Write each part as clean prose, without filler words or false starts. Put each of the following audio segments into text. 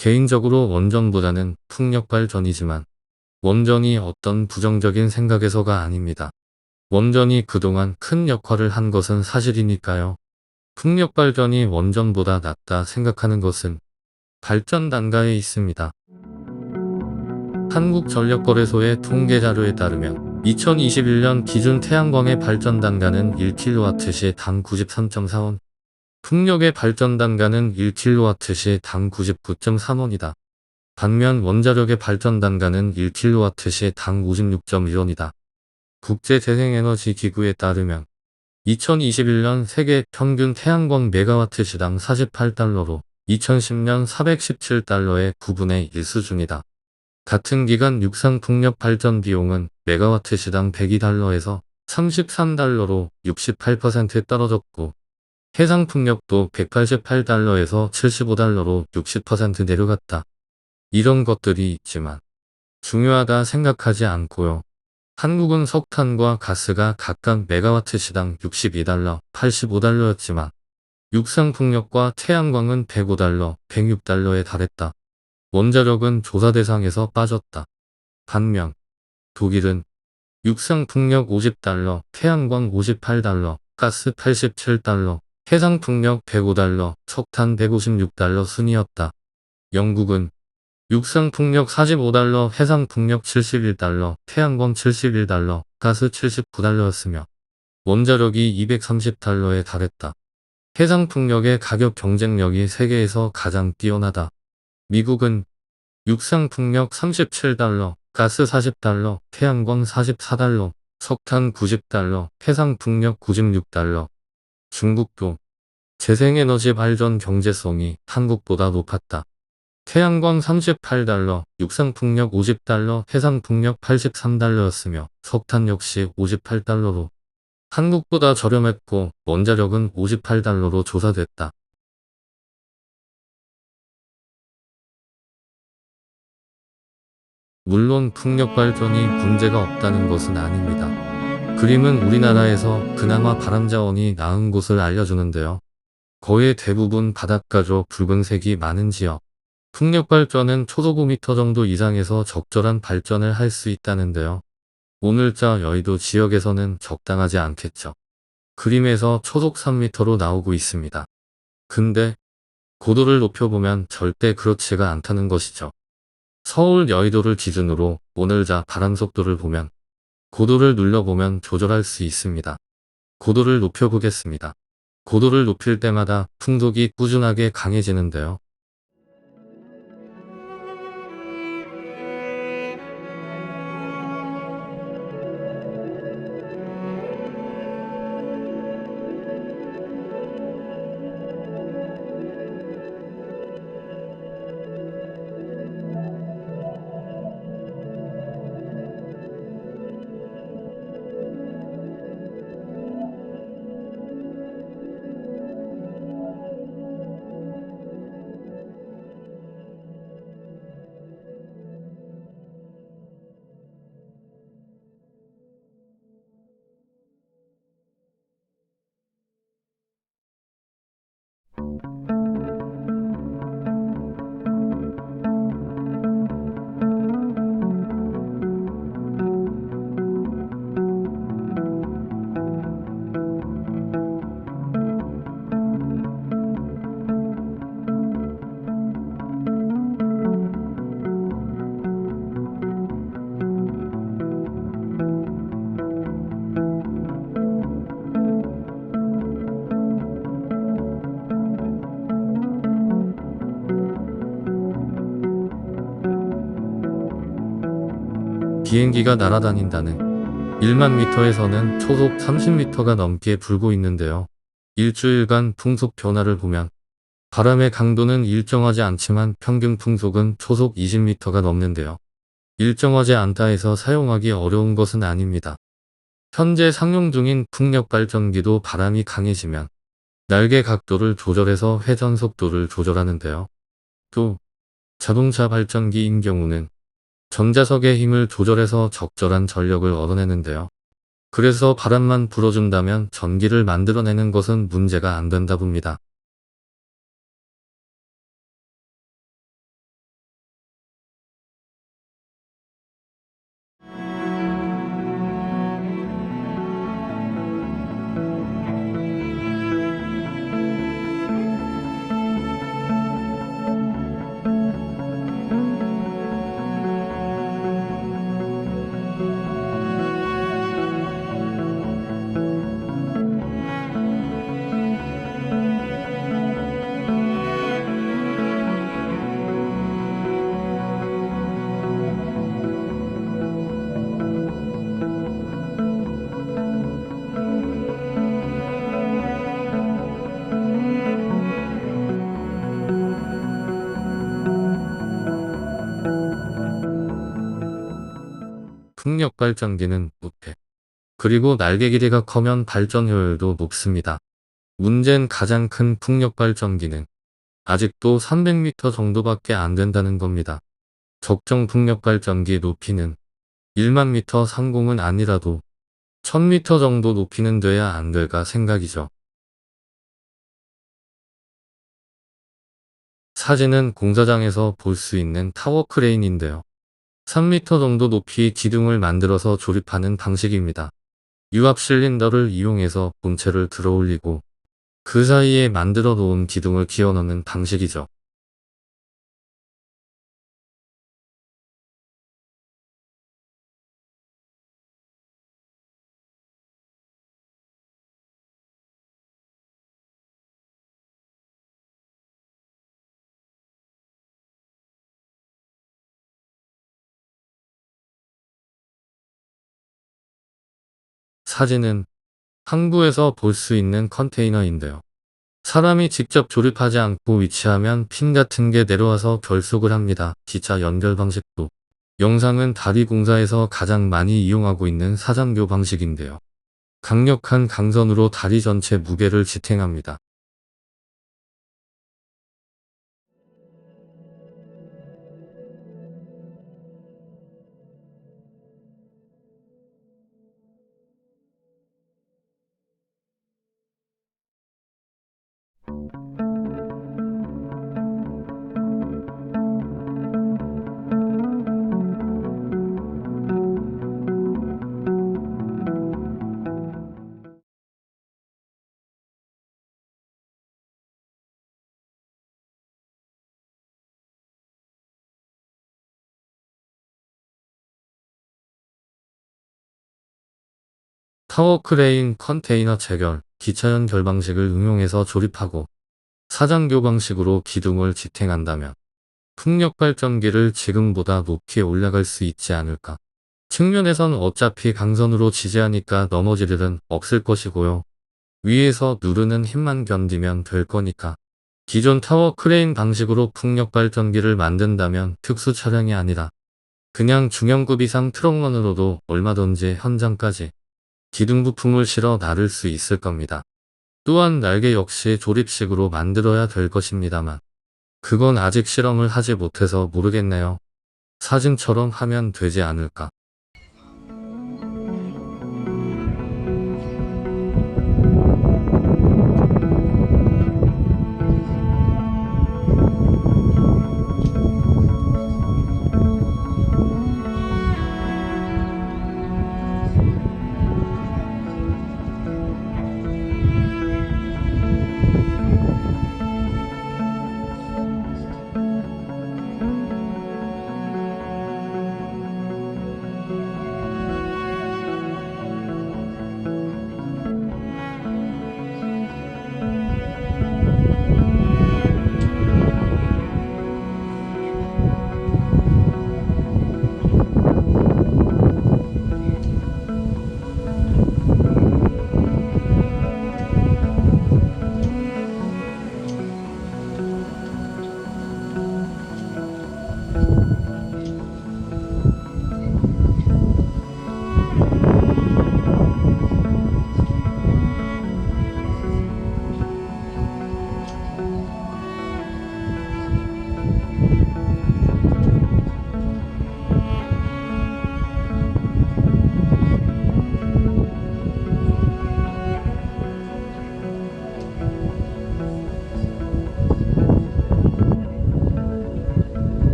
개인적으로 원전보다는 풍력발전이지만 원전이 어떤 부정적인 생각에서가 아닙니다. 원전이 그동안 큰 역할을 한 것은 사실이니까요. 풍력발전이 원전보다 낫다 생각하는 것은 발전 단가에 있습니다. 한국전력거래소의 통계자료에 따르면 2021년 기준 태양광의 발전 단가는 1kW 당 93.4원, 풍력의 발전 단가는 1kW 당 99.3원이다. 반면 원자력의 발전 단가는 1kW 당 56.1원이다. 국제재생에너지기구에 따르면 2021년 세계 평균 태양광 메가와트 시당 48달러로 2010년 417달러의 9분의 1 수준이다. 같은 기간 육상풍력 발전 비용은 메가와트 시당 102달러에서 33달러로 68% 떨어졌고 해상풍력도 188달러에서 75달러로 60% 내려갔다. 이런 것들이 있지만 중요하다 생각하지 않고요. 한국은 석탄과 가스가 각각 메가와트 시당 62달러, 85달러였지만 육상풍력과 태양광은 105달러, 106달러에 달했다. 원자력은 조사 대상에서 빠졌다. 반면 독일은 육상풍력 50달러, 태양광 58달러, 가스 87달러, 해상풍력 105달러, 석탄 156달러 순이었다. 영국은 육상풍력 45달러, 해상풍력 71달러, 태양광 71달러, 가스 79달러였으며 원자력이 230달러에 달했다. 해상풍력의 가격 경쟁력이 세계에서 가장 뛰어나다. 미국은 육상풍력 37달러, 가스 40달러, 태양광 44달러, 석탄 90달러, 해상풍력 96달러. 중국도 재생에너지 발전 경제성이 한국보다 높았다. 태양광 38달러, 육상풍력 50달러, 해상풍력 83달러였으며 석탄 역시 58달러로 한국보다 저렴했고 원자력은 58달러로 조사됐다. 물론 풍력 발전이 문제가 없다는 것은 아닙니다. 그림은 우리나라에서 그나마 바람자원이 나은 곳을 알려주는데요. 거의 대부분 바닷가죠. 붉은색이 많은 지역. 풍력 발전은 초속 5m 정도 이상에서 적절한 발전을 할 수 있다는데요. 오늘자 여의도 지역에서는 적당하지 않겠죠. 그림에서 초속 3m로 나오고 있습니다. 근데 고도를 높여보면 절대 그렇지가 않다는 것이죠. 서울 여의도를 기준으로 오늘자 바람 속도를 보면 고도를 눌러보면 조절할 수 있습니다. 고도를 높여보겠습니다. 고도를 높일 때마다 풍속이 꾸준하게 강해지는데요. 비행기가 날아다닌다는 1만 미터에서는 초속 30m가 넘게 불고 있는데요. 일주일간 풍속 변화를 보면 바람의 강도는 일정하지 않지만 평균 풍속은 초속 20m가 넘는데요. 일정하지 않다 해서 사용하기 어려운 것은 아닙니다. 현재 상용 중인 풍력 발전기도 바람이 강해지면 날개 각도를 조절해서 회전 속도를 조절하는데요. 또 자동차 발전기인 경우는 전자석의 힘을 조절해서 적절한 전력을 얻어내는데요. 그래서 바람만 불어준다면 전기를 만들어내는 것은 문제가 안 된다 봅니다. 풍력 발전기는 무패. 그리고 날개 길이가 커면 발전 효율도 높습니다. 문제는 가장 큰 풍력 발전기는 아직도 300m 정도밖에 안 된다는 겁니다. 적정 풍력 발전기 높이는 1만 미터 상공은 아니라도 1000m 정도 높이는 돼야 안 될까 생각이죠. 사진은 공사장에서 볼 수 있는 타워 크레인인데요. 3m 정도 높이 기둥을 만들어서 조립하는 방식입니다. 유압 실린더를 이용해서 본체를 들어 올리고 그 사이에 만들어 놓은 기둥을 끼워 넣는 방식이죠. 사진은 항구에서 볼 수 있는 컨테이너인데요. 사람이 직접 조립하지 않고 위치하면 핀 같은 게 내려와서 결속을 합니다. 기차 연결 방식도. 영상은 다리 공사에서 가장 많이 이용하고 있는 사장교 방식인데요. 강력한 강선으로 다리 전체 무게를 지탱합니다. 타워 크레인 컨테이너 체결, 기차 연결 방식을 응용해서 조립하고 사장교 방식으로 기둥을 지탱한다면 풍력 발전기를 지금보다 높이 올라갈 수 있지 않을까. 측면에선 어차피 강선으로 지지하니까 넘어질 일은 없을 것이고요. 위에서 누르는 힘만 견디면 될 거니까. 기존 타워 크레인 방식으로 풍력 발전기를 만든다면 특수 차량이 아니라 그냥 중형급 이상 트럭만으로도 얼마든지 현장까지 기둥 부품을 실어 나를 수 있을 겁니다. 또한 날개 역시 조립식으로 만들어야 될 것입니다만 그건 아직 실험을 하지 못해서 모르겠네요. 사진처럼 하면 되지 않을까.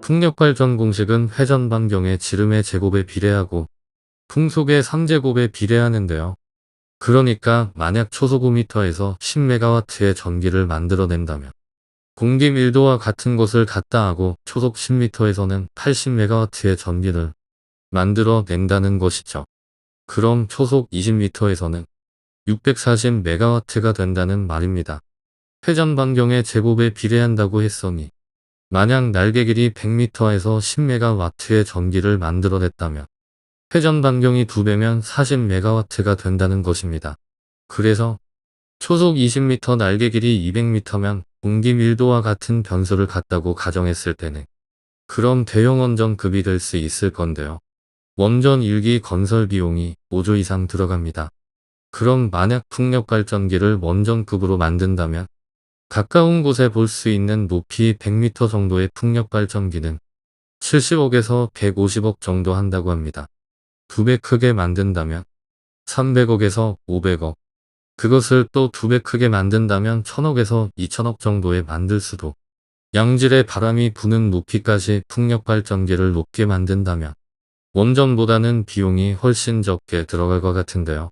풍력발전 공식은 회전 반경의 지름의 제곱에 비례하고 풍속의 3제곱에 비례하는데요. 그러니까 만약 초속 5m에서 10MW의 전기를 만들어낸다면 공기 밀도와 같은 것을 갖다 하고 초속 10m에서는 80MW의 전기를 만들어낸다는 것이죠. 그럼 초속 20m에서는 640MW가 된다는 말입니다. 회전 반경의 제곱에 비례한다고 했으니 만약 날개 길이 100m에서 10MW의 전기를 만들어냈다면 회전 반경이 2배면 40MW가 된다는 것입니다. 그래서 초속 20m 날개 길이 200m면 공기 밀도와 같은 변수를 같다고 가정했을 때는 그럼 대형 원전급이 될 수 있을 건데요. 원전 1기 건설 비용이 5조 이상 들어갑니다. 그럼 만약 풍력발전기를 원전급으로 만든다면 가까운 곳에 볼 수 있는 높이 100m 정도의 풍력발전기는 70억에서 150억 정도 한다고 합니다. 2배 크게 만든다면 300억에서 500억. 그것을 또 2배 크게 만든다면 1000억에서 2000억 정도에 만들 수도. 양질의 바람이 부는 높이까지 풍력발전기를 높게 만든다면 원전보다는 비용이 훨씬 적게 들어갈 것 같은데요.